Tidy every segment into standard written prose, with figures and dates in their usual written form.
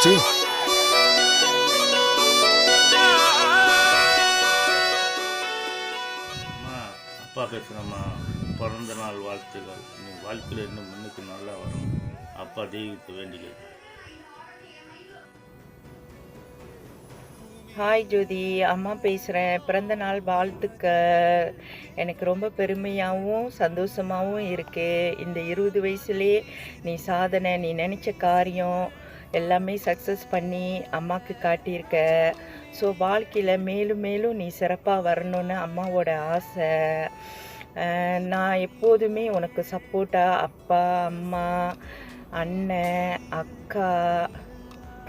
bestie. அம்மா அப்பா பேசுகிறம்மா, பிறந்த நாள் வாழ்த்துக்கள். நீ வாழ்க்கையில் இன்னும் முன்னுக்கு நல்லா வரும். அப்பா தெய்வத்தை வேண்டிக்கிறது. ஹாய் ஜோதி, அம்மா பேசுகிறேன். பிறந்த நாள் வாழ்த்துக்க. எனக்கு ரொம்ப பெருமையாகவும் சந்தோஷமாகவும் இருக்குது. இந்த 20 வயசுலேயே நீ சாதனை, நீ நினச்ச காரியம் எல்லாமே சக்ஸஸ் பண்ணி அம்மாவுக்கு காட்டியிருக்க. ஸோ வாழ்க்கையில் மேலும் மேலும் நீ சிறப்பாக வரணும்னு அம்மாவோட ஆசை. நான் எப்போதுமே உனக்கு சப்போர்ட்டாக அப்பா, அம்மா, அண்ணன், அக்கா,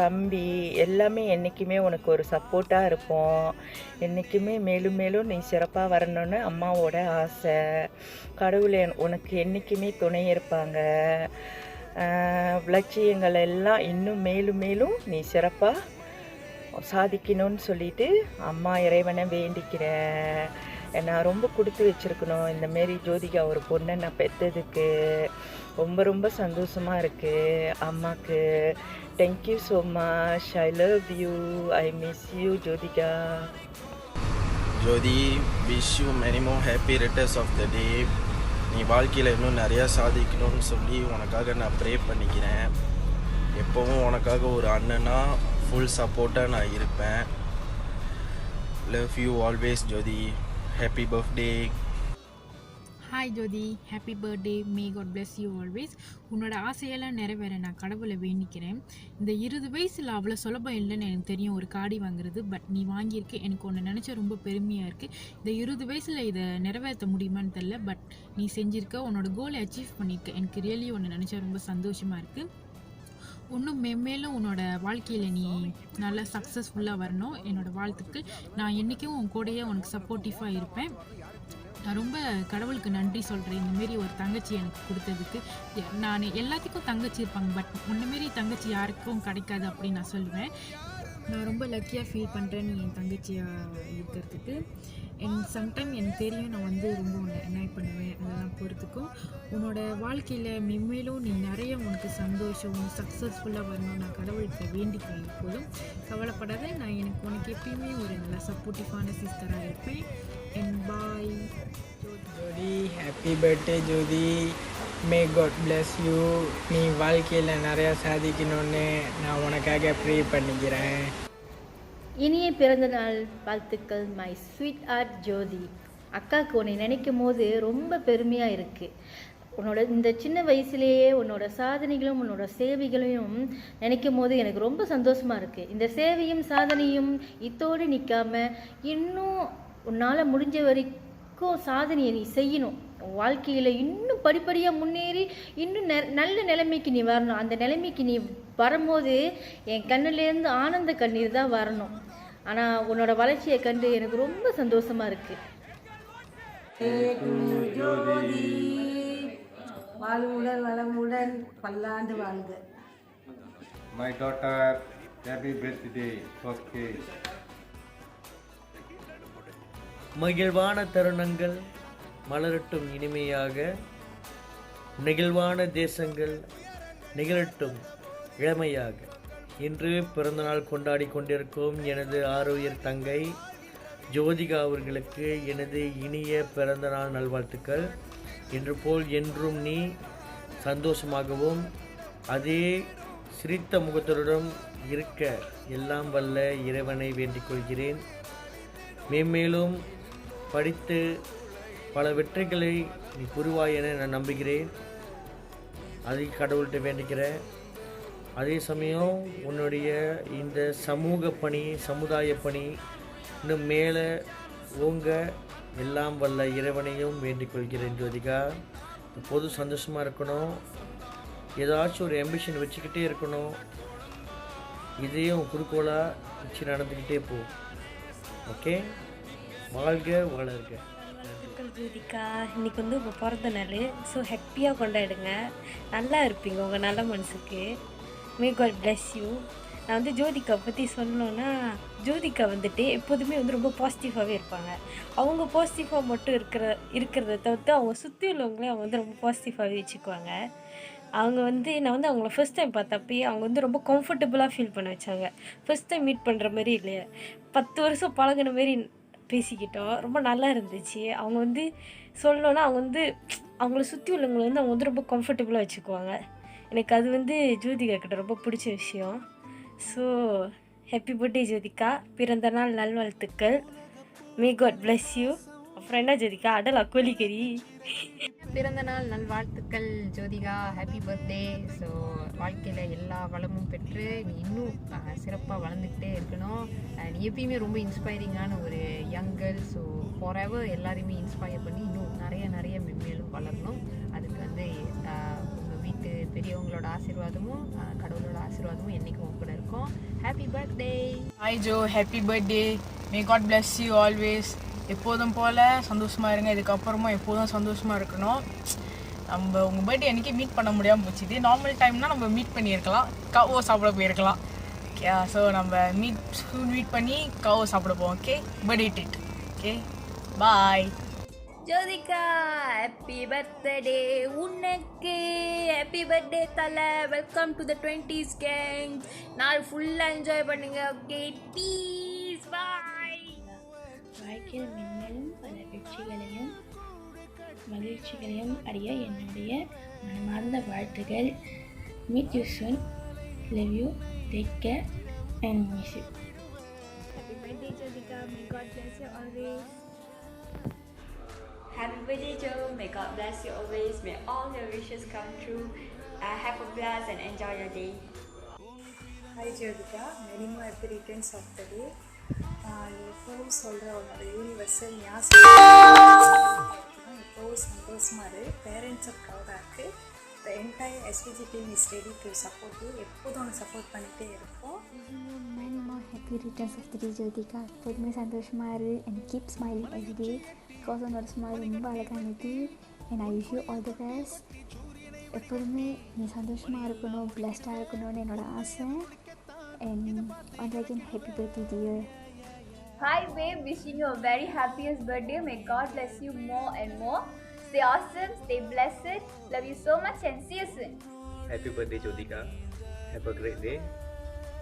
தம்பி எல்லாமே என்றைக்குமே உனக்கு ஒரு சப்போர்ட்டாக இருப்போம். என்றைக்குமே மேலும் மேலும் நீ சிறப்பாக வரணும்னு அம்மாவோட ஆசை. கடவுள் உனக்கு என்றைக்குமே துணை இருப்பாங்க. லட்சியங்கள் எல்லாம் இன்னும் மேலும் மேலும் நீ சிறப்பாக சாதிக்கணும்னு சொல்லிட்டு அம்மா இறைவனை வேண்டிக்கிறேன். நான் ரொம்ப கொடுத்து வச்சுருக்கணும். இந்தமாரி ஜோதிகா ஒரு பொண்ணை நான் பெற்றதுக்கு ரொம்ப ரொம்ப சந்தோஷமாக இருக்குது அம்மாவுக்கு. Thank you so much. I love you. I miss you Jyothika. Jothi, wish you many more happy returns of the day. நீ வாழ்க்கையில் இன்னும் நிறையா சாதிக்கணும்னு சொல்லி உனக்காக நான் ப்ரே பண்ணிக்கிறேன். எப்போவும் உனக்காக ஒரு அண்ணனா ஃபுல் சப்போர்ட்டாக நான் இருப்பேன். Love you always Jyothi. Happy birthday. Hi Jyothi, happy birthday. May God bless you always. உன்னோட ஆசையெல்லாம் நிறைவேற நான் கடவுளை வேண்டிக்கிறேன். இந்த 20 வயசில் அவ்வளோ சுலபம் இல்லைன்னு எனக்கு தெரியும் ஒரு காடி வாங்குறது. பட் நீ வாங்கியிருக்க, எனக்கு ஒன்று நினச்சா ரொம்ப பெருமையாக இருக்குது. இந்த 20 வயசில் இதை நிறைவேற்ற முடியுமான்னு தெரில, பட் நீ செஞ்சுருக்க, உன்னோட கோலை அச்சீவ் பண்ணியிருக்க. எனக்கு ரியலி ஒன்று நினச்சா ரொம்ப சந்தோஷமாக இருக்குது. இன்னும் மென்மேலும் உன்னோட வாழ்க்கையில் நீ நல்லா சக்ஸஸ்ஃபுல்லாக வரணும். என்னோடய வாழ்த்துக்கள். நான் என்றைக்கும் உன் கூடயே உனக்கு சப்போர்ட்டிவாக இருப்பேன். நான் ரொம்ப கடவுளுக்கு நன்றி சொல்கிறேன் இந்தமாரி ஒரு தங்கச்சி எனக்கு கொடுத்ததுக்கு. நான் எல்லாத்துக்கும் தங்கச்சி இருப்பாங்க, பட் முன்னமாரி தங்கச்சி யாருக்கும் கிடைக்காது அப்படின்னு நான் சொல்லுவேன். நான் ரொம்ப லக்கியாக ஃபீல் பண்ணுறேன் நீ என் தங்கச்சியாக இருக்கிறதுக்கு. சம்டைம் எனக்கு தெரியும் நான் ரொம்ப உன்னை என்ஜாய் பண்ணுவேன். அதெல்லாம் பொறுத்துக்கும் உன்னோட வாழ்க்கையில் மென்மேலும் நீ நிறைய உனக்கு சந்தோஷம் சக்ஸஸ்ஃபுல்லாக வரணும் நான் கடவுளுக்கு வேண்டிக்கிறேன். எப்போதும் கவலைப்படாத. நான் உனக்கு எப்பயுமே ஒரு நல்ல சப்போர்ட்டிவான சிஸ்டராக இருப்பேன். And bye Jyoti. Happy birthday Jyoti. May God bless you. நீ வாழ்க்கையில் நிறையா சாதிக்கணும்னு நான் உனக்காக ப்ரே பண்ணிக்கிறேன். இனிய பிறந்தநாள் வாழ்த்துக்கள் மை ஸ்வீட் ஆர்ட் ஜோதி. அக்காவுக்கு உன்னை நினைக்கும் போது ரொம்ப பெருமையாக இருக்குது. உன்னோட இந்த சின்ன வயசுலேயே உன்னோட சாதனைகளும் உன்னோட சேவைகளையும் நினைக்கும் போது எனக்கு ரொம்ப சந்தோஷமாக இருக்குது. இந்த சேவையும் சாதனையும் இத்தோடு நிற்காமல் இன்னும் உன்னால் முடிஞ்ச வரைக்கும் சாதனையை நீ செய்யணும். வாழ்க்கையில் இன்னும் படிப்படியாக முன்னேறி இன்னும் நல்ல நிலைமைக்கு நீ வரணும். அந்த நிலைமைக்கு நீ வரும்போது என் கண்ணுலேருந்து ஆனந்த கண்ணீர் தான் வரணும். ஆனால் உன்னோட வளர்ச்சியை கண்டு எனக்கு ரொம்ப சந்தோஷமாக இருக்குது. வாழ்வுடன் வளமுடன் பல்லாண்டு வாழ்க. My daughter, happy birthday. Okay. மகிழ்வான தருணங்கள் மலரட்டும் இனிமையாக, நெகிழ்வான தேசங்கள் நிகழட்டும் இளமையாக. இன்று பிறந்தநாள் கொண்டாடி கொண்டிருக்கும் எனது ஆரோக்கியர் தங்கை ஜோதிகா அவர்களுக்கு எனது இனிய பிறந்தநாள் நல்வாழ்த்துக்கள். இன்று போல் என்றும் நீ சந்தோஷமாகவும் அதே சிரித்த முகத்துடன் இருக்க எல்லாம் வல்ல இறைவனை வேண்டிக் கொள்கிறேன். மேன்மேலும் படித்து பல வெற்றிகளை நீ புரிவாய் என நான் நம்புகிறேன். அதை கடவுள்கிட்ட வேண்டிக்கிறேன். அதே சமயம் உன்னுடைய இந்த சமூக பணி சமுதாய பணி இன்னும் மேலே ஓங்க எல்லாம் வல்ல இறைவனையும் வேண்டிக் கொள்கிறேன் ஜோதிகா. எப்போதும் சந்தோஷமாக இருக்கணும். ஏதாச்சும் ஒரு ஆம்பிஷன் வச்சுக்கிட்டே இருக்கணும். இதையும் குறிக்கோளாக வச்சு நடந்துக்கிட்டே போ. ஓகே, வாழ்க வளர்க. ஜோதிகா, இன்றைக்கி உங்கள் பிறந்த நாள். ஸோ ஹாப்பியாக கொண்டாடுங்க. நல்லா இருப்பீங்க உங்கள் நல்ல மனசுக்கு. May God bless you. நான் ஜோதிகா பற்றி சொல்லணுன்னா, ஜோதிகா எப்போதுமே ரொம்ப பாசிட்டிவாகவே இருப்பாங்க. அவங்க பாசிட்டிவாக மட்டும் இருக்கிறத தவிர்த்து அவங்க சுற்றி உள்ளவங்களே அவங்க ரொம்ப பாசிட்டிவாகவே வச்சுக்குவாங்க. அவங்க வந்து நான் வந்து அவங்கள ஃபர்ஸ்ட் டைம் பார்த்தப்பயே அவங்க வந்து ரொம்ப கம்ஃபர்டபுளாக ஃபீல் பண்ண வச்சாங்க. ஃபர்ஸ்ட் டைம் மீட் பண்ணுற மாதிரி இல்லையா, 10 வருஷம் பழகுன மாரி பேசிக்கிட்டோம். ரொம்ப நல்லா இருந்துச்சு. அவங்க வந்து சொல்லணுன்னா அவங்க வந்து அவங்கள சுற்றி உள்ளவங்களை வந்து அவங்க வந்து ரொம்ப கம்ஃபர்டபுளாக வச்சுக்குவாங்க. எனக்கு அது வந்து ஜோதிகா கிட்ட ரொம்ப பிடிச்ச விஷயம். ஸோ ஹாப்பி பர்த்டே ஜோதிகா, பிறந்த நாள் நல்வாழ்த்துக்கள். May God bless you. அப்புறம் என்ன ஜோதிகா, அடலா கோழிக்கறி. பிறந்த நாள் நல்வாழ்த்துக்கள் ஜோதிகா, ஹாப்பி பர்த்டே. ஸோ வாழ்க்கையில் எல்லா வளமும் பெற்று நீ இன்னும் சிறப்பாக வளர்ந்துக்கிட்டே இருக்கணும். நீ எப்பயுமே ரொம்ப இன்ஸ்பைரிங்கான ஒரு யங் கேர்ள். ஸோ ஃபாரெவர் எல்லாரையுமே இன்ஸ்பயர் பண்ணி இன்னும் நிறைய மென்மேலும் வளரணும். அதுக்கு வந்து உங்கள் வீட்டு பெரியவங்களோட ஆசீர்வாதமும் கடவுளோட ஆசீர்வாதமும் என்றைக்கும் கூட இருக்கும். Happy birthday. Hi Jo, happy birthday. May God bless you always. எப்போதும் போல் சந்தோஷமாக இருங்க. இதுக்கப்புறமா எப்போதும் சந்தோஷமாக இருக்கணும். நம்ம உங்கள் பர்த்டே அன்றைக்கி மீட் பண்ண முடியாமல் போச்சு. இதே நார்மல் டைம்னால் நம்ம மீட் பண்ணியிருக்கலாம், கவோ சாப்பிட போயிருக்கலாம். ஓகே, ஸோ நம்ம மீட் பண்ணி கவோ சாப்பிட போவோம். Okay, birthday treat. ஓகே, பாய். ஜோதிகா ஹாப்பி பர்த்டே உனக்கு. ஹாப்பி பர்த்டே தலை. Welcome to the 20s gang. நாள் ஃபுல்லாக என்ஜாய் பண்ணுங்க. ஓகே, பீஸ், பாய். வாழ்க்கையில் மென்மேலும் பல வெற்றிகளையும் மகிழ்ச்சிகளையும் அடைய என்னுடைய மனமார்ந்த வாழ்த்துக்கள். Meet you soon. Love you. Take care and miss you. Happy birthday Jyotika. May God bless you always. Happy birthday Joe. May God bless you always. May all your wishes come true. Have a blast and enjoy your day. Hi Jyotika. Many more happy returns of the day. எப்போவும் சொல்கிற உன்னோட universal எப்போவும் சந்தோஷமாக இரு. பேரண்ட்ஸை ப்ரௌடாக இருக்குது. The entire SPG team is ready to support you. எப்போதும் உன்னை சப்போர்ட் பண்ணிகிட்டே இருப்போம். Many more happy returns of the day Jyotika. எப்போதுமே சந்தோஷமாக இரு and keep smiling every day because உன்னோட ஸ்மைல் ரொம்ப அழகானது and I wish you all the best. எப்போதுமே நீ சந்தோஷமாக இருக்கணும், பிளஸ்டாக இருக்கணும்னு என்னோட ஆசை. And once again happy birthday dear. Hi babe, wishing you a very happiest birthday. May God bless you more and more. Stay awesome, stay blessed. Love you so much and see you soon. Happy birthday Jyotika. Have a great day.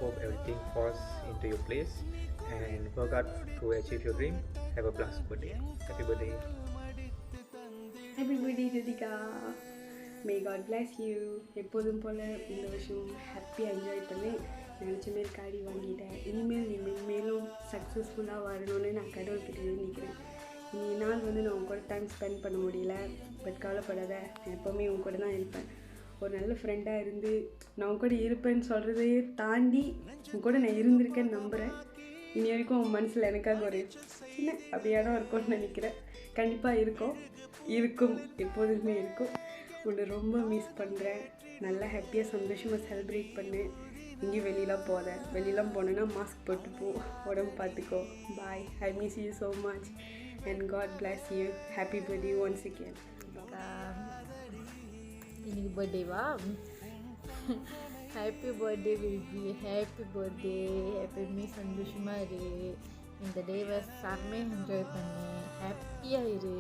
Hope everything falls into your place and work hard to achieve your dream. Have a blessed birthday. Happy birthday. Happy birthday Jyotika. May God bless you. எப்போதும் போல் இந்த வருஷம் ஹாப்பியாக enjoy பண்ணி நினச்ச மாரி காடி வாங்கிட்டேன். இனிமேல் நீ மென்மேலும் சக்ஸஸ்ஃபுல்லாக வரணும்னு நான் கடவுள்கிட்ட வேண்டிக்கிறேன். இனி நாள் வந்து நான் உன் கூட டைம் ஸ்பெண்ட் பண்ண முடியல, பட் கவலைப்படாத, நான் எப்போவுமே உன் கூட தான் இருப்பேன். ஒரு நல்ல ஃப்ரெண்டாக இருந்து நான் உன் கூட இருப்பேன்னு சொல்கிறதையே தாண்டி உன் கூட நான் இருந்திருக்கேன்னு நம்புகிறேன். இனி வரைக்கும் உன் மனசில் எனக்காக ஒரு சின்ன அப்படி இடம் இருக்கும்னு நினைக்கிறேன். கண்டிப்பாக இருக்கும், எப்போதுமே இருக்கும். உன்னை ரொம்ப மிஸ் பண்ணுறேன். நல்லா ஹாப்பியாக சந்தோஷமாக செலிப்ரேட் பண்ணு. எங்கேயும் வெளியெலாம் போனேன்னா மாஸ்க் போட்டு போ, உடம்பு பார்த்துக்கோ. Bye. I miss you so much and God bless you. Happy birthday once again. இன்னைக்கு பர்த்டேவா? Happy birthday baby, happy birthday. எப்பயுமே சந்தோஷமாக இரு. இந்த டேவை செம்மையாக என்ஜாய் பண்ணு, ஹாப்பியாக இரு.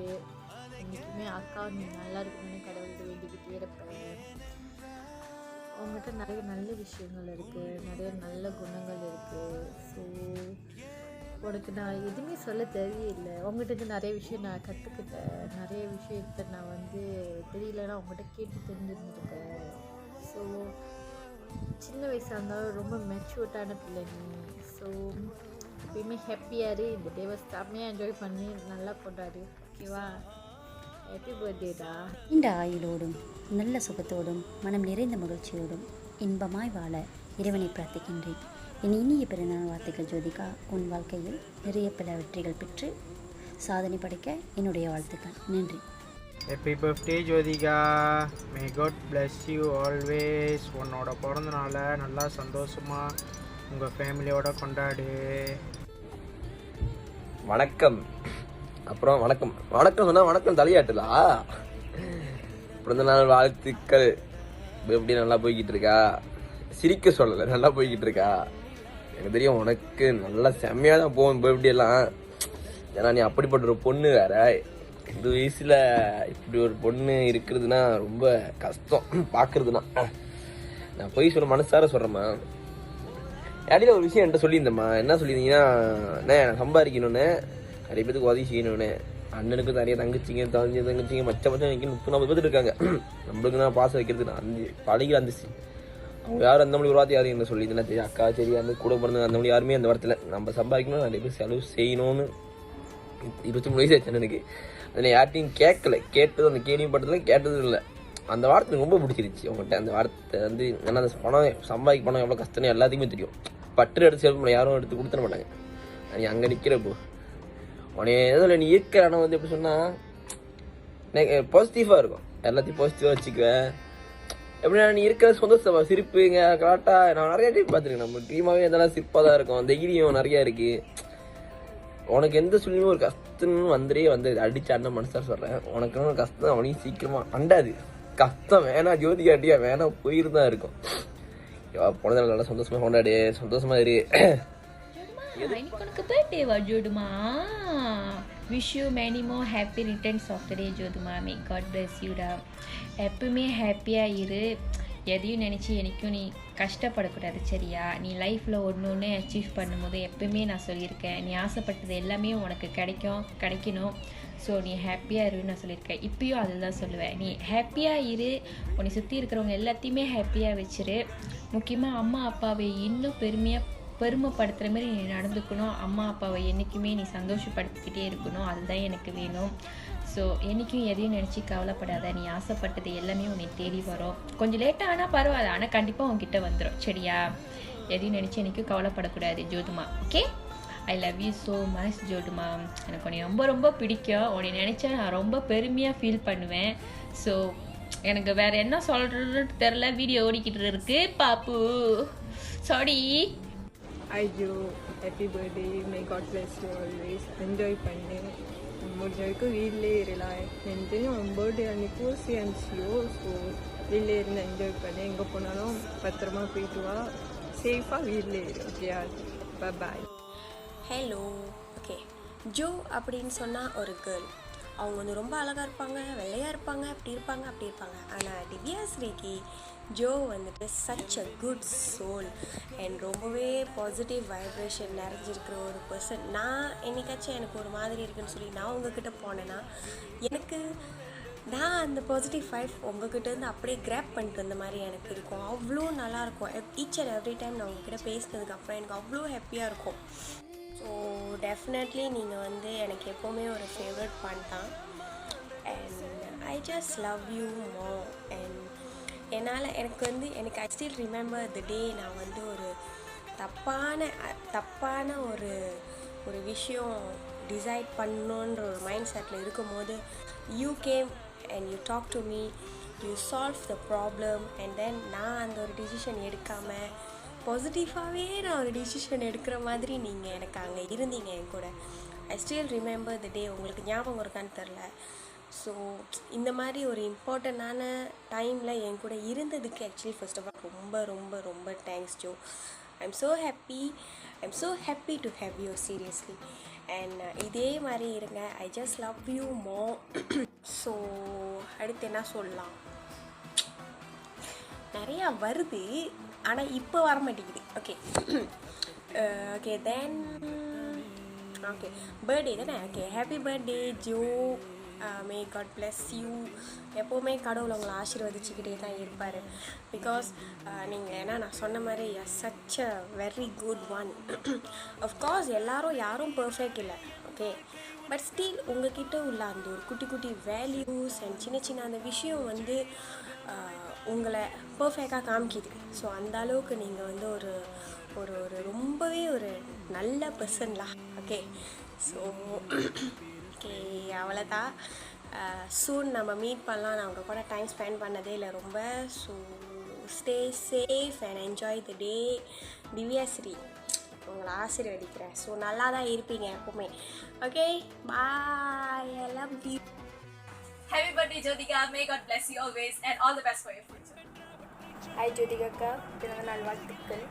என்றைக்குமே அக்கா நீ நல்லா இருக்கணும்னு கடவுள்கிட்ட வேண்டிக்கிட்டே இருப்பேன். அவங்ககிட்ட நிறைய நல்ல விஷயங்கள் இருக்குது, நிறைய நல்ல குணங்கள் இருக்குது. ஸோ உனக்கு நான் எதுவுமே சொல்ல தெரியல. அவங்ககிட்ட நிறைய விஷயம் நான் கற்றுக்கிட்டேன். நிறைய விஷயத்த நான் வந்து தெரியலன்னா அவங்ககிட்ட கேட்டு தெரிஞ்சுருந்துருக்கேன். ஸோ சின்ன வயசாக இருந்தாலும் ரொம்ப மெச்சூர்டான பிள்ளை நீ. ஸோ எப்பயுமே ஹாப்பியாக இரு. இந்த டேவை செம்மையாக என்ஜாய் பண்ணி நல்லா கொண்டாடு. ஓகேவா? ஹாப்பி பர்த்டேடா. இந்த ஆயுளோடும் நல்ல சுகத்தோடும் மனம் நிறைந்த மகிழ்ச்சியோடும் இன்பமாய் வாழ இறைவனை பிரார்த்திக்கின்றேன். என் இனிய பிறநாள் வாழ்த்துக்கள் ஜோதிகா. உன் வாழ்க்கையில் நிறைய பல வெற்றிகள் பெற்று சாதனை படைக்க என்னுடைய வாழ்த்துக்கள். நன்றி. Happy birthday Jyothika. May God bless you always. உன்னோட பிறந்த நாளை நல்லா சந்தோஷமாக உங்கள் ஃபேமிலியோட கொண்டாடு. வணக்கம். அப்புறம் வணக்கம் சொன்னால் வணக்கம் தலையாட்டுலா. பிறந்த நாள் வாழ்த்துக்கள். எப்படி நல்லா போய்கிட்டு இருக்கா? சிரிக்க சொல்லலை, நல்லா போய்கிட்டு இருக்கா. எனக்கு தெரியும் உனக்கு நல்லா செம்மையாக தான் போகும் பர்த்டேலாம். ஏன்னா நீ அப்படிப்பட்ட ஒரு பொண்ணு வேற. இந்த வயசில் இப்படி ஒரு பொண்ணு இருக்கிறதுனா ரொம்ப கஷ்டம் பார்க்குறதுனா. நான் போய் சொல்ல மனசார சொல்கிறேம்மா. இடையில ஒரு விஷயம் என்கிட்ட சொல்லியிருந்தேம்மா. என்ன சொல்லியிருந்தீங்கன்னா, நான் சம்பாதிக்கணுன்னு, நிறைய பேருக்கு உதவி செய்யணுன்னு. அண்ணனுக்கு நிறைய தங்கச்சிங்க மச்சம் 30-40 பேர் இருக்காங்க. நம்மளுக்கு நான் பாசம் வைக்கிறதுக்கு அந்த பழகில இருந்துச்சு. அவங்க யாரும் அந்த மொழி ஒரு வார்த்தை யாரும் என்ன சொல்லியிருந்தேன்னா சரி அக்கா சரி அந்த கூட பிறந்த அந்த மொழி யாருமே அந்த வார்த்தையில் நம்ம சம்பாதிக்கணும், நிறைய பேர் செலவு செய்யணும்னு 23 வயசு ஆச்சு அண்ணனுக்கு. அதில் யார்ட்டையும் கேட்கல, கேட்டது அந்த கேள்விப்பட்டதுலாம் கேட்டதும் இல்லை. அந்த வார்த்தை ரொம்ப பிடிச்சிருச்சு அவங்ககிட்ட. அந்த வார்த்தை வந்து ஏன்னா அந்த பணம் பணம் எவ்வளோ கஷ்டம்னு எல்லாத்துக்குமே தெரியும். பட்டு எடுத்து செலவு பண்ண யாரும் எடுத்து கொடுத்துட மாட்டாங்க. நீ அங்கே நிற்கிறப்போ உடனே எதில் நீ இருக்கிற இடம் வந்து எப்படி சொன்னால் பாசிட்டிவாக இருக்கும். எல்லாத்தையும் பாசிட்டிவாக வச்சுக்குவேன். எப்படின்னா நீ இருக்கிற சந்தோஷமா சிரிப்புங்க கரெக்டா. நான் நிறைய டைம் பார்த்துருக்கேன். நம்ம டீமாவே எதெல்லாம் சிரிப்பாக தான் இருக்கும். தைரியம் நிறையா இருக்கு. உனக்கு எந்த சூழ்நிலையும் ஒரு கஷ்டம்னு வந்து அடிச்சு அண்ணன் மனசார சொல்கிறேன். உனக்கு ஒரு கஷ்டம் அவனையும் சீக்கிரமா அண்டாது. கஷ்டம் வேணாம் ஜோதிகாட்டியா வேணாம் போயிருந்தான் இருக்கும். போனதால நல்லா சந்தோஷமா கொண்டாடு, சந்தோஷமா இரு. இன்னைக்கு உனக்கு பர்த்டேவா ஜோதுமா? Wish you many more happy returns of the day ஜோதுமா. மே காட் பிளஸ் யூடா. எப்பவுமே ஹாப்பியாக இரு. எதையும் நினச்சி எனக்கும் நீ கஷ்டப்படக்கூடாது சரியா? நீ லைஃப்பில் ஒன்று அச்சீவ் பண்ணும்போது எப்பவுமே நான் சொல்லியிருக்கேன், நீ ஆசைப்பட்டது எல்லாமே உனக்கு கிடைக்கணும். ஸோ நீ ஹாப்பியாக இருன்னு நான் சொல்லியிருக்கேன். இப்பயும் அதில் தான் சொல்லுவேன். நீ ஹாப்பியாக இரு. உன்னை சுற்றி இருக்கிறவங்க எல்லாத்தையுமே ஹாப்பியாக வச்சிரு. முக்கியமாக அம்மா அப்பாவை இன்னும் பெருமைப்படுத்துகிற மாதிரி நீ நடந்துக்கணும். அம்மா அப்பாவை என்றைக்குமே நீ சந்தோஷப்படுத்திக்கிட்டே இருக்கணும். அதுதான் எனக்கு வேணும். ஸோ என்றைக்கும் எதையும் நினச்சி கவலைப்படாத. நீ ஆசைப்பட்டது எல்லாமே உன்னை தேடி வரும். கொஞ்சம் லேட்டாக ஆனால் பரவாயில்ல, ஆனால் கண்டிப்பாக உங்ககிட்ட வந்துடும் சரியா? எதையும் நினச்சி என்றைக்கும் கவலைப்படக்கூடாது ஜோதுமா. Okay, I love you so much ஜோதுமா. எனக்கு உன்னை ரொம்ப ரொம்ப பிடிக்கும். உன்னை நினச்சா நான் ரொம்ப பெருமையாக ஃபீல் பண்ணுவேன். ஸோ எனக்கு வேறு என்ன சொல்கிறதுன்னு தெரில. வீடியோ ஓடிக்கிட்டு இருக்கு பாப்பு. சாரி. ஐயோ happy birthday. May God bless you always. Enjoy பண்ணு. முடிஞ்ச வரைக்கும் வீட்டிலே இருலாம். எனக்கு தெரியும் உன் பர்த்டே அன்றைக்கி சிஎன்சியோ. ஸோ வீட்டிலே இருந்து என்ஜாய் பண்ணு. எங்கே போனாலும் பத்திரமா போயிட்டு வா. சேஃபாக வீட்டிலே இரு. ஓகேயா? பாய். ஹலோ. ஓகே, ஜோ அப்படின்னு சொன்னால் ஒரு கேர்ள். அவங்க வந்து ரொம்ப அழகாக இருப்பாங்க, வெள்ளையாக இருப்பாங்க, அப்படி இருப்பாங்க. ஆனால் திவ்யாஸ்ரீக்கு ஜோ வந்துட்டு such a good soul and ரொம்பவே பாசிட்டிவ் வைப்ரேஷன் நிறைஞ்சிருக்கிற ஒரு பர்சன். நான் என்னைக்காச்சும் எனக்கு ஒரு மாதிரி இருக்குன்னு சொல்லி நான் உங்ககிட்ட போனேன்னா நான் அந்த பாசிட்டிவ் வைப் உங்ககிட்டேருந்து அப்படியே கிராப் பண்ணிட்டு வந்த மாதிரி எனக்கு இருக்கும். அவ்வளோ நல்லாயிருக்கும். ஈச் அண்ட் எவ்ரி டைம் நான் உங்ககிட்ட பேசினதுக்கப்புறம் எனக்கு அவ்வளோ ஹாப்பியாக இருக்கும். ஸோ டெஃபினெட்லி நீங்கள் வந்து எனக்கு எப்போவுமே ஒரு ஃபேவரட் பாயிண்ட் தான். And I just love you more. And எனக்கு ஐ ஸ்டில் ரிமெம்பர் த டே நான் வந்து ஒரு தப்பான ஒரு விஷயம் டிசைட் பண்ணணுன்ற ஒரு மைண்ட் செட்டில் இருக்கும்போது you came and you talk to me, you solve the problem. And then நான் அந்த ஒரு டிசிஷன் எடுக்காமல் பாசிட்டிவாகவே நான் ஒரு டிசிஷன் எடுக்கிற மாதிரி நீங்கள் எனக்கு அங்கே இருந்தீங்க என் கூட. ஐ ஸ்டில் ரிமெம்பர் த டே. உங்களுக்கு ஞாபகம் இருக்கான்னு தெரில. ஸோ இந்த மாதிரி ஒரு இம்பார்ட்டண்ட்டான டைமில் என் கூட இருந்ததுக்கு ஆக்சுவலி ஃபர்ஸ்ட் ஆஃப் ஆல் ரொம்ப ரொம்ப ரொம்ப thanks Jo. I am so happy to have you seriously. And இதே மாதிரி இருங்க. I just love you more. So அடுத்து என்ன சொல்லலாம், நிறையா வருது ஆனால் இப்போ வர மாட்டேங்குது. ஓகே தென் ஓகே பர்த்டே தானே. Okay happy birthday Jo. May God bless you. எப்போவுமே கடவுள் உங்களை ஆசீர்வதிச்சுக்கிட்டே தான் இருப்பார். பிகாஸ் நீங்கள் ஏன்னா நான் சொன்ன மாதிரி such a very good one. Of course யாரும் பர்ஃபெக்ட் இல்லை. ஓகே, பட் ஸ்டில் உங்ககிட்ட உள்ள அந்த ஒரு குட்டி குட்டி வேல்யூஸ் அண்ட் சின்ன அந்த விஷயம் வந்து உங்களை பர்ஃபெக்டாக காமிக்கிது. ஸோ அந்த அளவுக்கு நீங்கள் வந்து ஒரு ஒரு ஒரு ரொம்பவே ஒரு நல்ல பர்சன்லாம். ஓகே, ஸோ ஓகே அவ்வளோதான். சூன் நம்ம மீட் பண்ணலாம். நான் உங்கள் கூட டைம் ஸ்பெண்ட் பண்ணதே இல்லை ரொம்ப. So stay safe and enjoy the day. Divyashree உங்களை ஆசீர்வதிக்கிறேன். ஸோ நல்லா தான் இருப்பீங்க எப்போவுமே. Okay bye. I love you. Happy birthday Jyotika. May God bless you always and all the best for your future. Hi Jyotika அக்கா, பிறந்த நாள் வாழ்த்துக்கள்.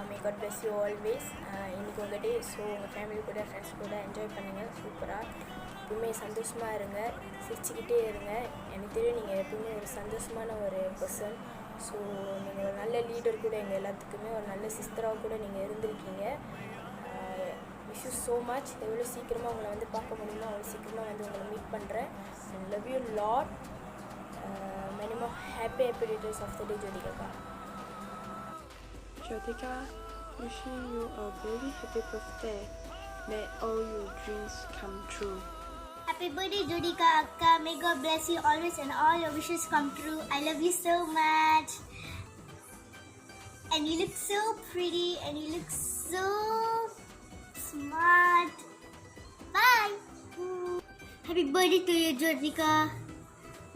May God bless you always. இன்றைக்கி உங்கள் டே. ஸோ உங்கள் ஃபேமிலி கூட ஃப்ரெண்ட்ஸ் கூட enjoy பண்ணுங்கள் சூப்பராக. எப்பவுமே சந்தோஷமாக இருங்க, சிரிச்சுக்கிட்டே இருங்க. எனக்கு தெரியும் நீங்கள் எப்பவுமே ஒரு சந்தோஷமான ஒரு பர்சன். ஸோ நீங்கள் ஒரு நல்ல லீடர் கூட எங்கள் எல்லாத்துக்குமே ஒரு நல்ல சிஸ்டராக கூட நீங்கள் இருந்திருக்கீங்க. Wish you so much. எவ்வளோ சீக்கிரமாக உங்களை வந்து பார்க்க முடியுமோ அவ்வளோ சீக்கிரமாக வந்து உங்களை மீட் பண்ணுறேன். And love you lot. Many more happy returns of the day Jyotika. Jyotika, wishing you a very happy birthday. May all your dreams come true. Happy birthday Jyotika Akka. May God bless you always and all your wishes come true. I love you so much. And you look so pretty and you look so smart. Bye. Happy birthday to you Jyotika.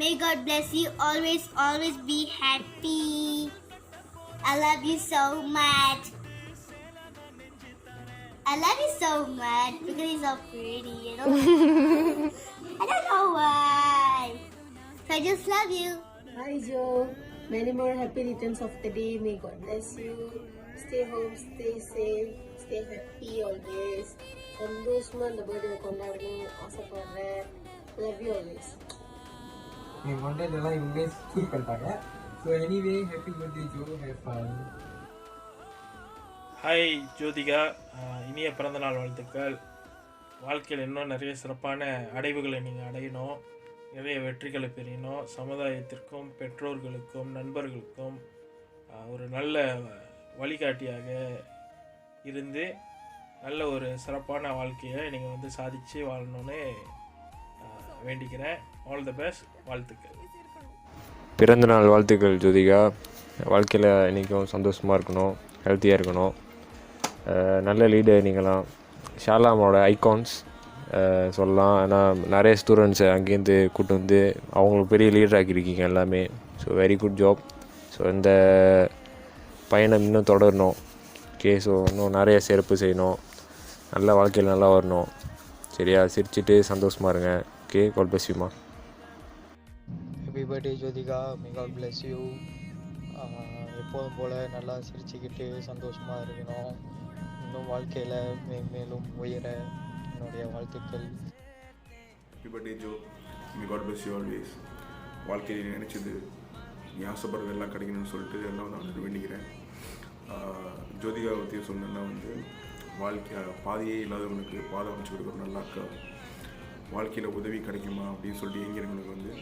May God bless you always, always be happy. I love you so much. I love you so much because you're so pretty, you know. I don't know why. So I just love you. Hi Joe. Many more happy returns of the day. May God bless you. Stay home, stay safe, stay happy always. சந்தோஷமா இந்த birthday கொண்டாடணும் ஆசைப்படுறேன். Love you always. என் கொண்டாடலாம் இவங்களே school பண்ணிட்டாங்க. So anyway happy birthday Joe, have fun. Hi Jyothika, இனிய பிறந்தநாள் வாழ்த்துக்கள். வாழ்க்கையில் இன்னும் நிறைய சிறப்பான அடைவுகளை நீங்கள் அடையணும், நிறைய வெற்றிகளை பெறணும். சமுதாயத்திற்கும் பெற்றோர்களுக்கும் நண்பர்களுக்கும் ஒரு நல்ல வழிகாட்டியாக இருந்து நல்ல ஒரு சிறப்பான வாழ்க்கையை நீங்கள் வந்து சாதித்து வாழணும்னு வேண்டிக்கிறேன். ஆல் தி பெஸ்ட், வாழ்த்துக்கள். பிறந்தநாள் வாழ்த்துக்கள் ஜோதிகா. வாழ்க்கையில் இன்றைக்கும் சந்தோஷமாக இருக்கணும், ஹெல்த்தியாக இருக்கணும். நல்ல லீடர் நீங்களாம். ஷாலாமோட ஐகான்ஸ் சொல்லலாம். ஆனால் நிறைய ஸ்டூடெண்ட்ஸை அங்கேருந்து கூப்பிட்டு வந்து அவங்களுக்கு பெரிய லீடர் ஆக்கியிருக்கீங்க எல்லாமே. So very good job. So இந்த பயணம் இன்னும் தொடரணும். ஓகே, ஸோ இன்னும் நிறைய சிறப்பு செய்யணும், நல்ல வாழ்க்கையில் நல்லா வரணும். சரியா, சிரிச்சுட்டு சந்தோஷமாக இருங்க. ஓகே, காட் பிளஸ் யூமா. Happy birthday Jyothika. May God bless you. எப்போதும் போல் நல்லா சிரிச்சுக்கிட்டு சந்தோஷமாக இருக்கணும். இன்னும் வாழ்க்கையில் மேலும் உயர என்னுடைய வாழ்த்துக்கள். Happy birthday Jo. May God bless you always. வாழ்க்கையில் நினச்சது நீ ஆசைப்படுறது எல்லாம் கிடைக்கணும்னு சொல்லிட்டு எல்லாம் நான் வேண்டிக்கிறேன். ஜோதிகா பற்றி சொன்னேன்னா வந்து வாழ்க்கை பாதையே இல்லாதவனுக்கு பாதை அமைச்சு கொடுக்குற நல்ல அக்கா. வாழ்க்கையில் உதவி கிடைக்குமா அப்படின்னு சொல்லிட்டு எங்கிறவங்களுக்கு வந்து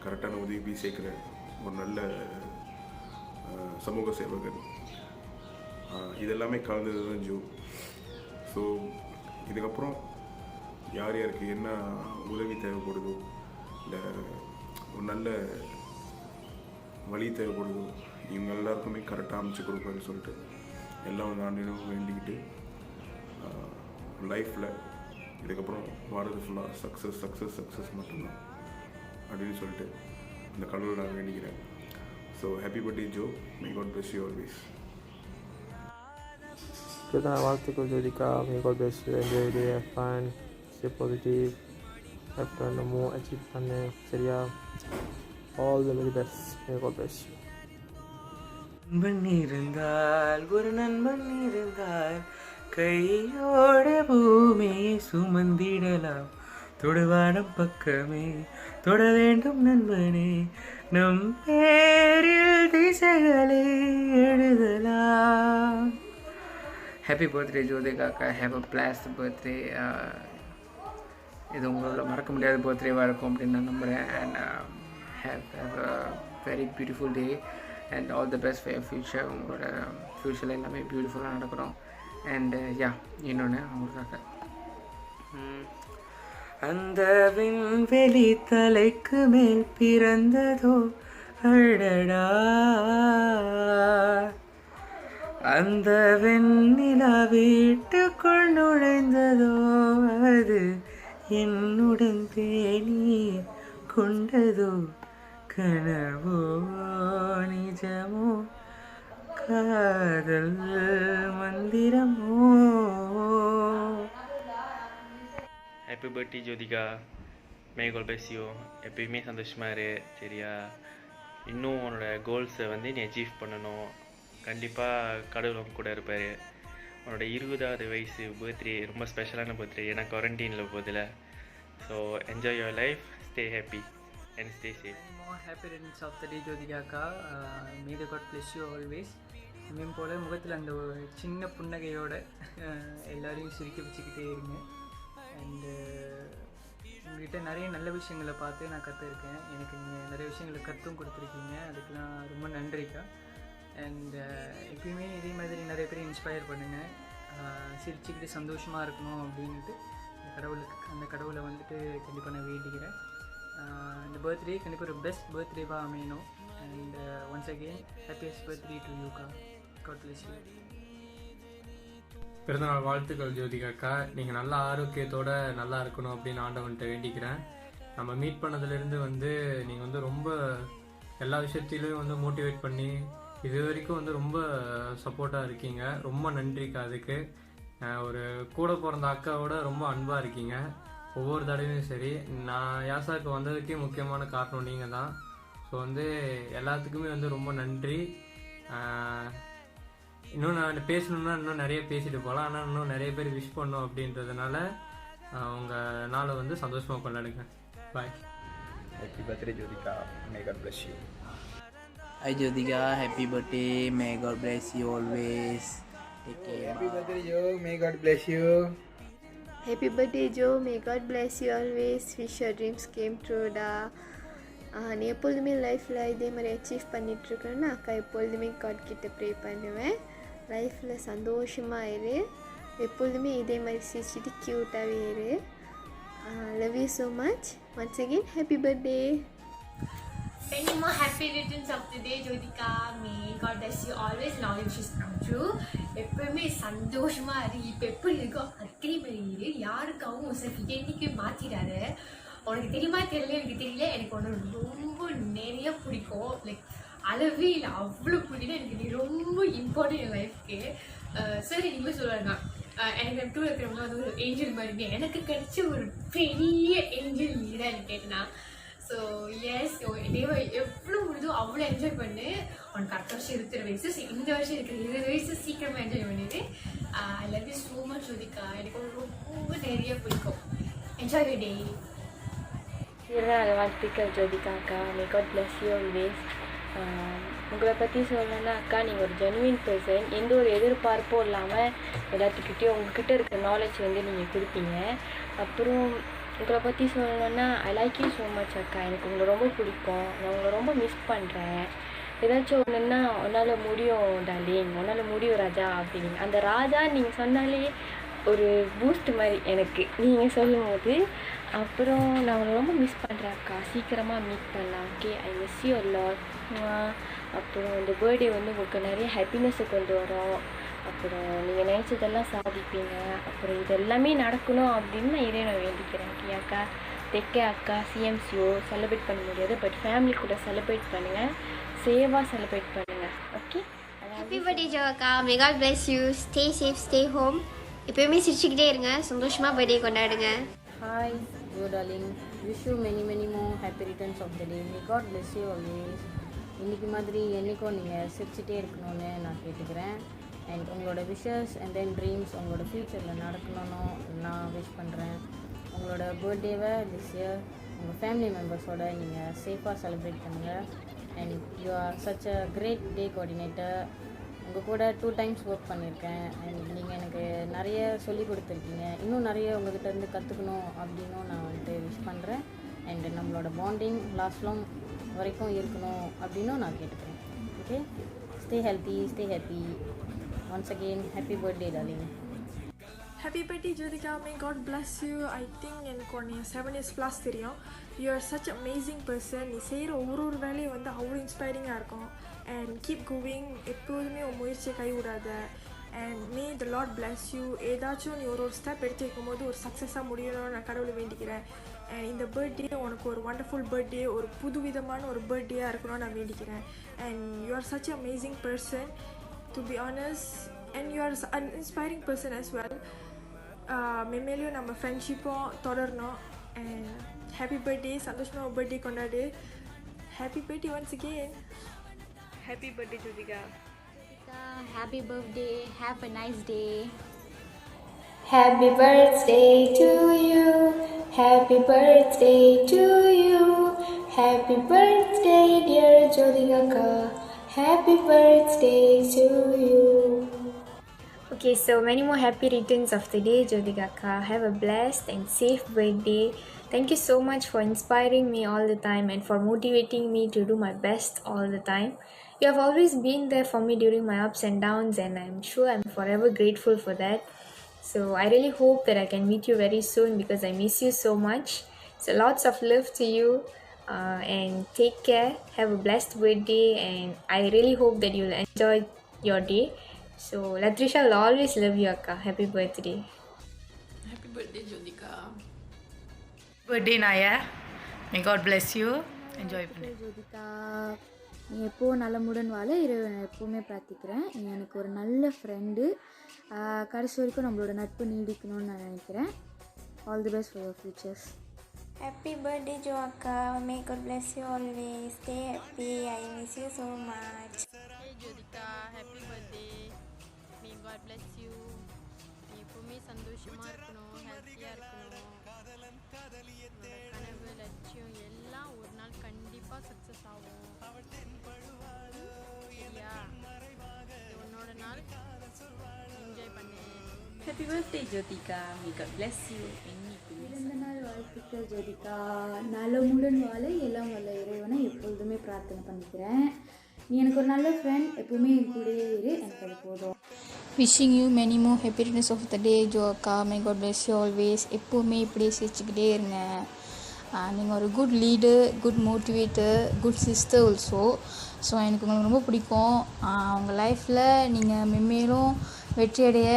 கரெக்டான உதவி போய் சேர்க்குற ஒரு நல்ல சமூக சேவகர். இதெல்லாமே கலந்தது தான் ஜோ. ஸோ இதுக்கப்புறம் யார் யாருக்கு என்ன உதவி தேவைப்படுதோ, இல்லை ஒரு நல்ல வழி தேவைப்படுதோ, இவங்க எல்லாருக்குமே கரெக்டாக அமைச்சு கொடுப்பேன்னு சொல்லிட்டு எல்லாம் வந்து ஆண்டினும் வேண்டிக்கிட்டு லைஃப்பில் இதுக்கப்புறம் வாரது ஃபுல்லாக சக்ஸஸ் சக்ஸஸ் சக்ஸஸ் மட்டும்தான் அப்படின்னு சொல்லிட்டு இந்த கடவுளை நான் வேண்டிக்கிறேன். So happy birthday Jo. May God bless you always. வாழ்த்துக்கள் Jyothika. May God bless you. Enjoy day, have fun, stay positive, have ton more achieve பண்ணு. சரியா, all the very best. May God bless you. நண்பன் இருந்தால் ஒரு நண்பன் இருந்தால் கையோட பூமியை சுமந்திடலாம். தொடுவானம் பக்கமே தொட வேண்டும் நண்பனே, நம் பேரில் திசைகளை எழுதலாம். ஹாப்பி பர்த்டே ஜோதிகா அக்கா. Have a blast birthday. இது உங்களோட மறக்க முடியாத பர்த்டேவாக இருக்கும் அப்படின்னு நான் நம்புகிறேன். And have a very beautiful day and all the best for your future. உங்களோட ஃப்யூச்சரில் எல்லாமே பியூட்டிஃபுல்லாக நடக்கணும். அண்ட் இன்னொன்று அவங்களுக்காக அந்த விண்வெளி தலைக்கு மேல் பிறந்ததோ அழடா, அந்த வெண்ணிலா வீட்டுக்குள் நுழைந்ததோ அது என்னுடன் தேநீர் கொண்டதோ, கனவோ நிஜமோ காதல் மந்திரமோ. Happy birthday Jyothika. May God bless you. எப்பயுமே சந்தோஷமாக இரு. சரியா, இன்னும் உன்னோட கோல்ஸை வந்து நீ அச்சீவ் பண்ணணும். கண்டிப்பாக கடவுள் உங்க கூட இருப்பார். உன்னோட 20வது வயசு பர்த்டே ரொம்ப ஸ்பெஷலான பர்த்டே. ஏன்னா குவாரண்டைனில் போதில். So enjoy your life, stay happy and stay safe. More happy returns of the day Jyothika அக்கா. May the God bless you always. இனிமேல் போல் முகத்தில் அந்த ஒரு சின்ன புன்னகையோட எல்லோரையும் சிரிக்க வச்சுக்கிட்டே இருங்க. அண்டு உங்கள்கிட்ட நிறைய நல்ல விஷயங்களை பார்த்து நான் கற்றுருக்கேன். எனக்கு நீங்கள் நிறைய விஷயங்களை கற்றும் கொடுத்துருக்கீங்க, அதுக்கெலாம் ரொம்ப நன்றிக்கா. அண்ட் எப்பயுமே இதே மாதிரி நிறைய பேர் இன்ஸ்பயர் பண்ணுங்கள், சிரிச்சுக்கிட்டு சந்தோஷமாக இருக்கணும் அப்படின்ட்டு அந்த கடவுளை வந்துட்டு கண்டிப்பாக நான் வேண்டிக்கிறேன். இந்த பர்த்டே கண்டிப்பாக ஒரு பெஸ்ட் பர்த்டேவாக அமையணும். And once again happiest birthday to யூக்கா. God bless you. பிறந்தநாள் வாழ்த்துக்கள் ஜோதிகா அக்கா. நீங்கள் நல்ல ஆரோக்கியத்தோடு நல்லா இருக்கணும் அப்படின்னு ஆண்டவன்கிட்ட வேண்டிக்கிறேன். நம்ம மீட் பண்ணதுலேருந்து நீங்கள் ரொம்ப எல்லா விஷயத்திலையும் மோட்டிவேட் பண்ணி இது வரைக்கும் ரொம்ப சப்போர்ட்டாக இருக்கீங்க. ரொம்ப நன்றிக்கா. அதுக்கு ஒரு கூட பிறந்த அக்காவோட ரொம்ப அன்பாக இருக்கீங்க ஒவ்வொரு தடவையும். சரி, நான் யாசாக்கு வந்ததுக்கே முக்கியமான காரணம் நீங்கள் தான். ஸோ எல்லாத்துக்குமே ரொம்ப நன்றி. இன்னும் நான் பேசணுன்னா இன்னும் நிறைய பேசிட்டு போகலாம், ஆனால் இன்னும் நிறைய பேர் விஷ் பண்ணோம் அப்படின்றதுனால உங்கள் நாளை சந்தோஷமாக கொண்டாடுங்க. பாய். Happy birthday Jyotika, may God bless you. Hi Jyotika, happy birthday, may God bless you always. Take care. Happy birthday Joe, may God bless you. Happy birthday Joe, may God bless you always. Wish your dreams came true da. நீ எப்பொழுதுமே லைஃப்பில் இதே மாதிரி achieve பண்ணிகிட்ருக்கேன்னு அக்கா எப்பொழுதுமே God கிட்ட pray பண்ணுவேன். லைஃப்பில் சந்தோஷமாக இரு, எப்பொழுதுமே இதே மாதிரி சிரிச்சிட்டு க்யூட்டாகவே இரு. Love you so much. Once again happy birthday. Many more happy returns of the day Jyotika. May God bless you always and all your wishes come true. எப்பவுமே சந்தோஷமா இரு. இப்போ எப்படி இருக்கோ அத்தனை மாதிரி இரு. யாருக்காகவும் உசக்கு என்னைக்கு மாற்றிடாரு. உனக்கு தெரியுமா தெரியல, எனக்கு தெரியல, எனக்கு ஒன்று ரொம்ப நிறைய பிடிக்கும். லைக் அளவே இல்லை, அவ்வளோ பிடிக்கும் எனக்கு. நீ ரொம்ப இம்பார்ட்டன்ட் என் லைஃப்க்கு. சரி, நீங்களும் சொல்லுவாங்க எனக்கு டூ இருக்கிறவங்க ஒரு ஏஞ்சல் மாதிரி எனக்கு கிடைச்ச ஒரு பெரிய ஏஞ்சல் நீடான்னு கேட்டேன்னா. ஸோ எஸ், எவ்வளோ முடிஞ்சோ அவ்வளோ என்ஜாய் பண்ணு. உனக்கு அடுத்த வருஷம் 23 வயசு, இந்த வருஷம் இருக்கிற 20 வயசு சீக்கிரமாக என்ஜாய் பண்ணிடு. I love you so much Jyotika. எனக்கு ரொம்ப நிறைய பிடிக்கும். Enjoy you day. பிறந்தநாள் வாழ்த்துக்கள் ஜோதிகா அக்கா. May God bless you always. உங்களை பற்றி சொல்லணுன்னா அக்கா, நீங்கள் ஒரு ஜென்யூன் பர்சன். எந்த ஒரு எதிர்பார்ப்பும் இல்லாமல் எல்லாத்துக்கிட்டேயும் உங்ககிட்ட இருக்கிற நாலேஜ் நீங்கள் கொடுப்பீங்க. அப்புறம் உங்களை பற்றி சொல்லணுன்னா I like you so much அக்கா. எனக்கு உங்களை ரொம்ப பிடிக்கும். நான் உங்களை ரொம்ப மிஸ் பண்ணுறேன். ஏதாச்சும் ஒன்றுன்னா உன்னால் முடியும் டார்லிங், உன்னால் முடியும் ராஜா அப்படின்னு. அந்த ராஜா நீங்கள் சொன்னாலே ஒரு பூஸ்ட் மாதிரி எனக்கு நீங்கள் சொல்லும் போது. அப்புறம் நான் உங்களை ரொம்ப மிஸ் பண்ணுறேன் அக்கா. சீக்கிரமாக மீட் பண்ணலாம். Okay, I miss you a lot. அப்புறம் இந்த பர்த்டே உங்களுக்கு நிறைய ஹாப்பினஸ்ஸை கொண்டு வரும். அப்புறம் நீங்கள் நினச்சதெல்லாம் சாதிப்பீங்க. அப்புறம் இது எல்லாமே நடக்கணும் அப்படின்னு நான் இறைவனை வேண்டிக்கிறேன். ஓகே அக்கா, டேக் கேர் அக்கா. சிஎம்சிஓ செலிப்ரேட் பண்ண முடியாது, பட் ஃபேமிலி கூட செலிப்ரேட் பண்ணுங்கள், சேவாக செலிப்ரேட் பண்ணுங்கள். ஓகே, ஹாப்பி பர்த்டே ஜோ அக்கா. May God bless you. Stay safe, stay home. எப்பயுமே சிரிச்சுக்கிட்டே இருங்க, சந்தோஷமாக பர்த்டே கொண்டாடுங்க. Hi yo darling, wish you many more happy returns of the day. May God bless you always. இன்றைக்கி மாதிரி என்றைக்கும் நீங்கள் சிரிச்சுட்டே இருக்கணும்னு நான் கேட்டுக்கிறேன். அண்ட் உங்களோட விஷஸ் அண்ட் தென் ட்ரீம்ஸ் உங்களோட ஃப்யூச்சரில் நடக்கணும்னு நான் விஷ் பண்ணுறேன். உங்களோட பர்த்டேவை திஸ் இயர் உங்கள் ஃபேமிலி மெம்பர்ஸோடு நீங்கள் சேஃபாக செலிப்ரேட் பண்ணுங்கள். And you are such a great day coordinator. உங்கள் கூட 2 times ஒர்க் பண்ணியிருக்கேன். அண்ட் நீங்கள் எனக்கு நிறைய சொல்லி கொடுத்துருக்கீங்க. இன்னும் நிறைய உங்கள்கிட்ட இருந்து கற்றுக்கணும் அப்படின்னும் நான் விஷ் பண்ணுறேன். அண்ட் நம்மளோட பாண்டிங் லாஸ்ட் லாங் வரைக்கும் இருக்கணும் அப்படின்னும் நான் கேட்டுக்கிறேன். Okay, stay healthy, stay happy. Once again happy birthday darling. Happy birthday Jyothika. May God bless you. I think எனக்கு ஒன்று 7 years ப்ளஸ் தெரியும். You are such amazing person. நீ செய்கிற ஒவ்வொரு வேலையும் அவ்வளோ இன்ஸ்பைரிங்காக இருக்கும். And keep going. எப்போதுமே உன் முயற்சியை கைவிடாத. And may the lord bless you. ஏதாச்சும் நீ ஒரு ஸ்டெப் எடுத்து வைக்கும்போது ஒரு சக்ஸஸாக முடியணும்னு நான் கடவுளை வேண்டிக்கிறேன். அண்ட் இந்த பர்த்டே உனக்கு ஒரு வண்டர்ஃபுல் பர்த்டே, ஒரு புதுவிதமான ஒரு பர்த்டேயாக இருக்கணும்னு நான் வேண்டிக்கிறேன். And you are such amazing person to be honest. And you are an inspiring person as well. மெமேலையும் நம்ம ஃப்ரெண்ட்ஷிப்பும் தொடரணும். And happy birthday. சந்தோஷமாக பர்த்டே கொண்டாடு. Happy birthday once again. Happy birthday Jyothika. Happy birthday. Have a nice day. Happy birthday to you. Happy birthday to you. Happy birthday, dear Jyotika. Happy birthday to you. Okay, so many more happy returns of the day, Jyotika. Have a blessed and safe birthday. Thank you so much for inspiring me all the time and for motivating me to do my best all the time. You have always been there for me during my ups and downs, and I'm sure I'm forever grateful for that. So I really hope that I can meet you very soon because I miss you so much. So lots of love to you, and take care. Have a blessed birthday, and I really hope that you'll enjoy your day. So Latrisha will always love you, Akka. Happy birthday. Happy birthday, Jyotika. Birthday, Naya. May God bless you. Enjoy பண்ணு. ஜோதிகா, நீ எப்போது நலமுடன் வாழ இறைவனை எப்போவுமே பிரார்த்திக்கிறேன். நீ எனக்கு ஒரு நல்ல ஃப்ரெண்டு. கடைசி வரைக்கும் நம்மளோட நட்பு நீடிக்கணும்னு நான் நினைக்கிறேன். All the best for your futures. Happy birthday, Jo Akka. May God bless you always. Stay happy. I miss you so much. Hey Jyotika, happy birthday. May God bless you. நீ எப்பவுமே சந்தோஷமாக இருக்கணும், ஹெல்த்தியாக இருக்கணும். கனவு லட்சியம் எல்லாம் ஒரு நாள் கண்டிப்பாக சக்ஸஸ் ஆகும். சரியா? இது உன்னோட நாள். என்ஜாய் பண்ணு. Happy birthday, Jyotika. May God bless you. பிறந்த நாள் வாழ்த்துக்கள் ஜோதிகா. நலமுடன் வாழ எல்லாம் வல்ல இறைவனை எப்பொழுதுமே பிரார்த்தனை பண்ணிக்கிறேன். நீ எனக்கு ஒரு நல்ல ஃப்ரெண்ட். எப்பவுமே என் கூடயே இரு. எனக்கு அது போதும். Wishing you many more happy returns of the day Jo அக்கா. My god bless you always. எப்போவுமே இப்படியே சிரிச்சுக்கிட்டே இருங்க. நீங்கள் ஒரு good leader, good motivator, good sister also. So எனக்கு உங்களுக்கு ரொம்ப பிடிக்கும். உங்கள் லைஃப்பில் நீங்கள் மென்மேலும் வெற்றியடைய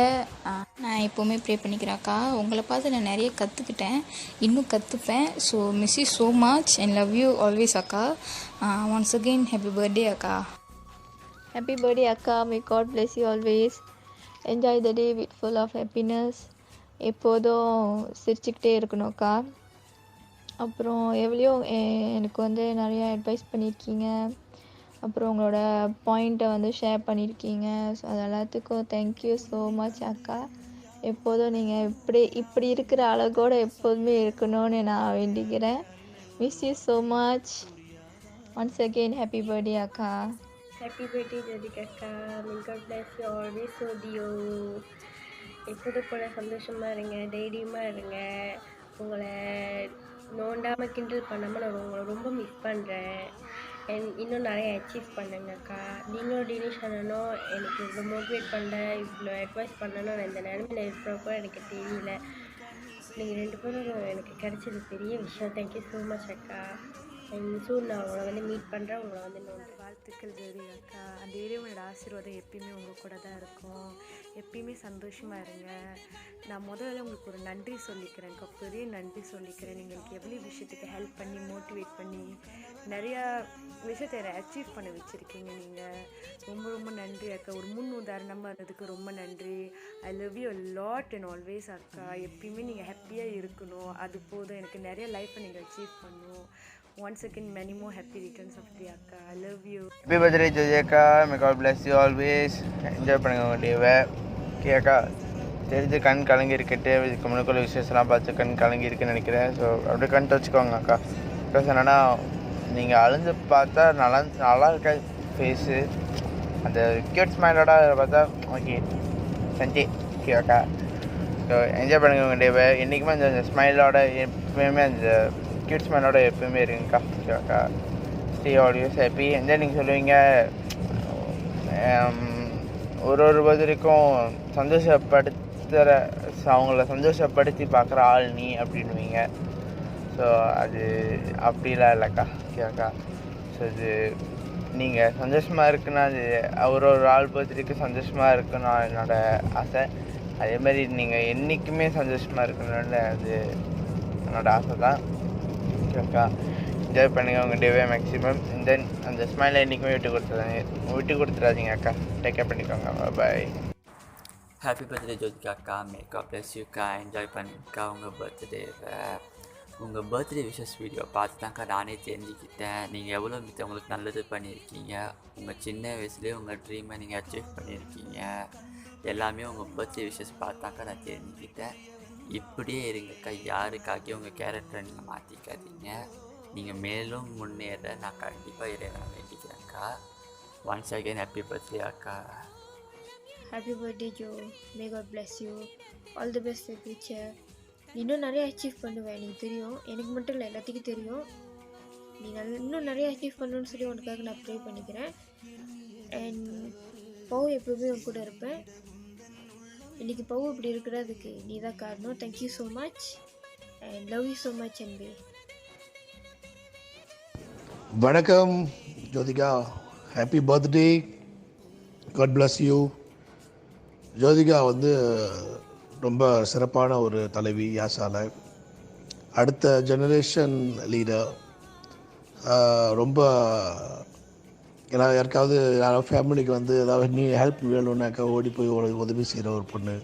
நான் எப்போவுமே ப்ரே பண்ணிக்கிறேன்க்கா. உங்களை பார்த்து நான் நிறைய கற்றுக்கிட்டேன், இன்னும் கற்றுப்பேன். So miss you so much and love you always அக்கா. ஒன்ஸ் அகெயின் ஹாப்பி பர்த்டே அக்கா. Happy birthday, Akka. May God bless you always. Enjoy the day with full of happiness. எப்போதும் சிரிச்சுக்கிட்டே இருக்கணும் அக்கா. அப்புறம் எவ்வளோ எனக்கு வந்து நிறையா அட்வைஸ் பண்ணியிருக்கீங்க. அப்புறம் உங்களோட பாயிண்ட்டை வந்து ஷேர் பண்ணியிருக்கீங்க. ஸோ அது எல்லாத்துக்கும் தேங்க்யூ ஸோ மச் அக்கா. எப்போதும் நீங்கள் இப்படி இருக்கிற அழகோடு எப்போதுமே இருக்கணும்னு நான் வேண்டிக்கிறேன். Miss you so much. Once again happy birthday அக்கா. Happy birthday, Jyotika. May God bless you always, hold you. எப்போது போல சந்தோஷமாக இருங்க, தைரியமாக இருங்க. உங்களை நோண்டாமல் கிண்டல் பண்ணாமல் நான் உங்களை ரொம்ப மிஸ் பண்ணுறேன். இன்னும் நிறைய அச்சீவ் பண்ணுங்கக்கா. நீங்களும் டினிஷ் பண்ணணும், எனக்கு இவ்வளோ மோட்டிவேட் பண்ண, இவ்வளோ அட்வைஸ் பண்ணணும். நான் இந்த நிலமையில் இருக்கிறப்போ எனக்கு தெரியல. நீங்கள் ரெண்டு பேரும் எனக்கு கிடைச்சது பெரிய விஷயம். தேங்க்யூ ஸோ மச் அக்கா. சூன் நான் உங்களை வந்து மீட் பண்ணுறேன். உங்களை வந்து வாழ்த்துக்கள் ஜோதிகா. அந்த இறைவனோட ஆசீர்வாதம் எப்பயுமே உங்கள் கூட தான் இருக்கும். எப்பயுமே சந்தோஷமாக இருங்க. நான் முதல்ல உங்களுக்கு ஒரு நன்றி சொல்லிக்கிறேன், பெரிய நன்றி சொல்லிக்கிறேன். நீங்கள் எனக்கு எவ்வளோ விஷயத்துக்கு ஹெல்ப் பண்ணி மோட்டிவேட் பண்ணி நிறையா விஷயத்தை அச்சீவ் பண்ண வச்சுருக்கீங்க. நீங்கள் ரொம்ப ரொம்ப நன்றி அக்கா. ஒரு முன் உதாரணமாக இருந்ததுக்கு ரொம்ப நன்றி. ஐ love you lot and always அக்கா. எப்பயுமே நீங்கள் ஹாப்பியாக இருக்கணும், அது போதும். எனக்கு நிறைய லைஃப்பை நீங்கள் அச்சீவ் பண்ணணும். Once again, many more happy returns of the day, Akka. I love you. Happy birthday, Jyotika. May God bless you always. Enjoy பண்ணுங்க உங்கள் டேவை. ஓகே அக்கா, தெரிஞ்சு கண் கலங்கி இருக்கட்டு. இதுக்கு முன்னுக்குள்ள விசேஷம்லாம் பார்த்து கண் கலங்கி இருக்குன்னு நினைக்கிறேன். ஸோ அப்படியே கண் துவச்சிக்கோங்க அக்கா. பிகாஸ் என்னென்னா நீங்கள் அழிஞ்சு பார்த்தா நல்லா இருக்க ஃபேஸு, அந்த கியூட் ஸ்மைலோட பார்த்தா ஓகே சந்தி. ஓகே அக்கா. ஸோ என்ஜாய் பண்ணுங்க உங்கள் டேவை. என்றைக்குமே அந்த ஸ்மைலோட எப்பயுமே அந்த கியூட் ஸ்மைலோட எப்பவுமே இருக்குங்கக்கா. ஓகேக்கா. Stay always happy. எந்த நீங்கள் சொல்லுவீங்க ஒரு பதிலுக்கும் சந்தோஷப்படுத்துகிற, அவங்கள சந்தோஷப்படுத்தி பார்க்குற ஆள் நீ அப்படின்னுவீங்க. ஸோ அது அப்படிலாம் இல்லைக்கா. ஓகேக்கா. ஸோ இது நீங்கள் சந்தோஷமாக இருக்குன்னா அது ஒரு ஆள் பத்திரிக்கை சந்தோஷமாக இருக்குன்னு என்னோடய ஆசை. அதேமாதிரி நீங்கள் என்றைக்குமே சந்தோஷமாக இருக்கணும்னு அது என்னோடய ஆசை தான். ஓகேக்கா. என்ஜாய் பண்ணுங்கள் உங்கள் டேவே மேக்ஸிமம். தென் அந்த ஸ்மைலை என்றைக்குமே விட்டு கொடுத்துடாதீங்க அக்கா. டேக் கேர் பண்ணிக்கோங்க. பாய். ஹாப்பி பர்த்டே ஜோதிகா அக்கா. மே காட் பிளஸ் யூ அக்கா. என்ஜாய் பண்ணிக்கா உங்கள் பர்த்டேவை. உங்கள் பர்த்டே விஷஸ் வீடியோ பார்த்து தான்க்கா நானே தெரிஞ்சுக்கிட்டேன் நீங்கள் எவ்வளோ மித்தவங்களுக்கு நல்லது பண்ணியிருக்கீங்க. உங்கள் சின்ன வயசுலேயே உங்கள் ட்ரீமை நீங்கள் அச்சீவ் பண்ணியிருக்கீங்க. எல்லாமே உங்கள் பர்த்டே விஷஸ் பார்த்தாக்கா நான் தெரிஞ்சுக்கிட்டேன். இப்படியே இருங்கக்கா, யாருக்காக உங்கள் கேரக்டரை நீங்கள் மாற்றிக்காதீங்க. நீங்கள் மேலும் முன்னேற நான் கண்டிப்பாக இறைவனை வேண்டிக்கிறேன்க்கா. ஒன்ஸ் அகெயின் ஹாப்பி பர்த்டே அக்கா. Happy birthday Jo, may God bless you, all the best for future. நீ இன்னும் நிறைய அச்சீவ் பண்ணுவேன், எனக்கு தெரியும். எனக்கு மட்டும் இல்லை, எல்லாத்துக்கும் தெரியும். நீ இன்னும் நிறைய அச்சீவ் பண்ணணும்னு சொல்லி உனக்காக நான் ப்ரே பண்ணிக்கிறேன். அண்ட் பவு எப்போவுமே உன் கூட இருப்பேன். இன்றைக்கி பவு இப்படி இருக்கிறதுக்கு நீ தான் காரணம். Thank you so much and love you so much அன்பே. வணக்கம் Jyotika, happy birthday, God bless you. Jyotika வந்து ரொம்ப சிறப்பான ஒரு தலைவி யாசால, அடுத்த ஜெனரேஷன் லீடர். ரொம்ப யாருக்காவது ஃபேமிலிக்கு வந்து ஏதாவது நீ ஹெல்ப் வேணும்னாக்கா ஓடி போய் உதவி செய்கிற ஒரு பொண்ணு.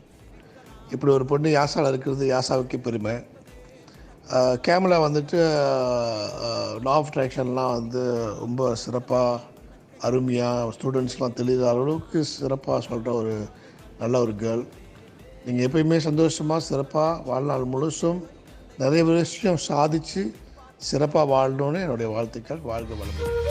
இப்படி ஒரு பொண்ணு யாசாவில் இருக்கிறது யாசாவுக்கே பெருமை. கேமரா வந்துட்டு லா ஆஃப் அட்ராக்ஷன்லாம் வந்து ரொம்ப சிறப்பாக அருமையாக ஸ்டூடெண்ட்ஸ்லாம் தெளிகிற அளவுக்கு சிறப்பாக சொல்கிற ஒரு நல்ல ஒரு கேர்ள். நீங்கள் எப்பயுமே சந்தோஷமாக சிறப்பாக வாழ்நாள் முழுசும் நிறைய விஷயம் சாதித்து சிறப்பாக வாழணுன்னு என்னுடைய வாழ்த்துக்கள். வாழ்க வளமுடன்.